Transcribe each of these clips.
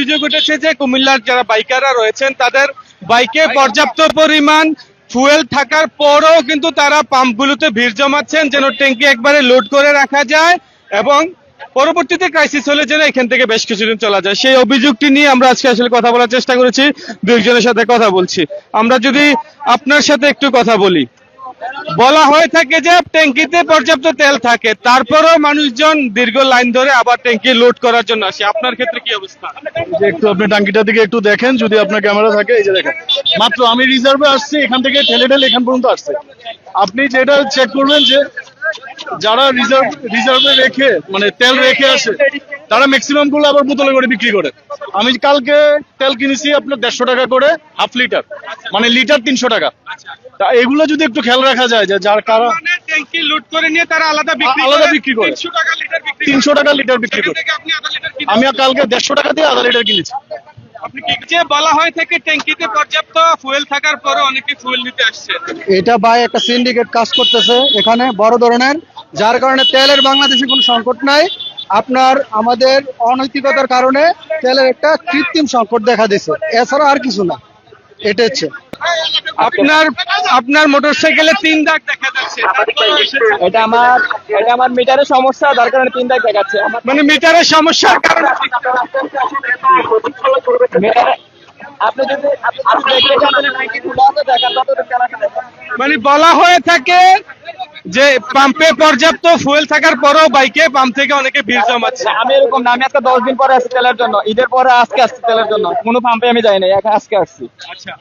অভিযোগ উঠেছে যে কুমিল্লার যারা বাইকাররা রয়েছেন তাদের বাইকে পর্যাপ্ত পরিমাণ ফুয়েল থাকার পরও কিন্তু তারা পাম্পগুলোতে ভিড় জমাচ্ছেন যেন ট্যাঙ্কি একবারে লোড করে রাখা যায় এবং পরবর্তীতে ক্রাইসিস হলে যেন এখান থেকে বেশ কিছুদিন চলা যায়। সেই অভিযোগটি নিয়ে আমরা আজকে আসলে কথা বলার চেষ্টা করেছি, দুইজনের সাথে কথা বলছি। আমরা যদি আপনার সাথে একটু কথা বলি, বলা হয়ে থাকে যে ট্যাঙ্কিতে পর্যাপ্ত তেল থাকে, তারপরও মানুষজন দীর্ঘ লাইন ধরে আবার ট্যাঙ্কি লোড করার জন্য আসে। আপনার ক্ষেত্রে কি অবস্থা? যে একটু আপনি টাঙ্কিটার দিকে একটু দেখেন, যদি আপনার ক্যামেরা থাকে। এই যে দেখেন, মাত্র আমি রিজার্ভে আসছি, এখান থেকে ঠেলে ঠেলে এখান পর্যন্ত আসছে। আপনি যেটা চেক করবেন যে যারা রিজার্ভে রেখে মানে তেল রেখে আসে তারা ম্যাক্সিমাম গুলো আবার বোতলে করে বিক্রি করে। আমি কালকে তেল কিনেছি আপনার 150 টাকা করে হাফ লিটার, মানে লিটার 300 টাকা। তা এগুলো যদি একটু খেয়াল রাখা যায় যে যার কারণ ট্যাঙ্কি লোড করে নিয়ে তারা আলাদা বিক্রি করে 300 টাকা লিটার বিক্রি করে। আপনি আধা লিটার আমি কালকে 150 টাকা দিয়ে আধা লিটার কিনেছি। আপনি কি যে বলা হয় থাকে ট্যাঙ্কিতে পর্যাপ্ত ফুয়েল থাকার পরও অনেকে ফুয়েল নিতে আসছে? এটা ভাই একটা সিন্ডিকেট কাজ করতেছে এখানে বড় ধরনের, যার কারণে তেলের বাংলাদেশে কোনো সংকট নাই। আপনার আমাদের অনৈতিকতার কারণে তেলের একটা কৃত্রিম সংকট দেখা দিচ্ছে, এছাড়া আর কিছু না। এটা হচ্ছে আপনার মোটরসাইকেলে 3 দাগ দেখা যাচ্ছে, এটা আমার মিটারের সমস্যা, যার কারণে 3 দাগ দেখাচ্ছে। মানে মিটারের সমস্যার কারণে? আপনি যদি আপনি দেখেন দেখেন মানে বলা হয়ে থাকে যে পাম্পে পর্যাপ্ত ফুয়েল থাকার পরও বাইকে পাম্প থেকে অনেকে ভিড় জমাচ্ছে। আমি এরকম না, আমি আজকে 10 দিন পরে আসছি তেলের জন্য, ঈদের পরে আজকে আসছি তেলের জন্য। কোনো পাম্পে আমি যাই নাই, আজকে আসছি।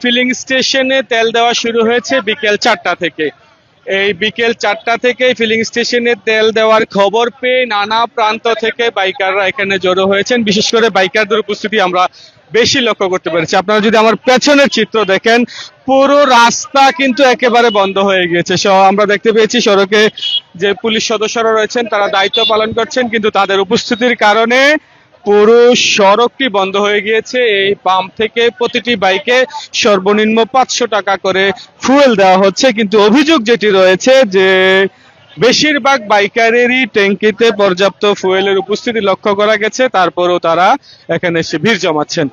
ফিলিং স্টেশনে তেল দেওয়া শুরু হয়েছে বিকেল 4টা থেকে। এই বিকেল 4টা থেকে ফিলিং স্টেশনে তেল দেওয়ার খবর পেয়ে নানা প্রান্ত থেকে বাইকাররা এখানে জড়ো হয়েছেন। বিশেষ করে বাইকারদের উপস্থিতি আমরা বেশি লক্ষ্য করতে পেরেছি। আপনারা যদি আমার পেছনের চিত্র দেখেন, পুরো রাস্তা কিন্তু একেবারে বন্ধ হয়ে গিয়েছে। আমরা দেখতে পেয়েছি সড়কে যে পুলিশ সদস্যরা রয়েছেন তারা দায়িত্ব পালন করছেন, কিন্তু তাদের উপস্থিতির কারণে পুরো সড়কটি বন্ধ হয়ে গিয়েছে। এই পাম্প থেকে প্রতিটি বাইকে সর্বনিম্ন 500 টাকা করে ফুয়েল দেওয়া হচ্ছে, কিন্তু অভিযোগ যেটি রয়েছে যে বেশিরভাগ বাইকারেরই ট্যাঙ্কিতে পর্যাপ্ত ফুয়েলের উপস্থিতি লক্ষ্য করা গেছে, তারপরেও তারা এখানে এসে ভিড় জমাচ্ছেন।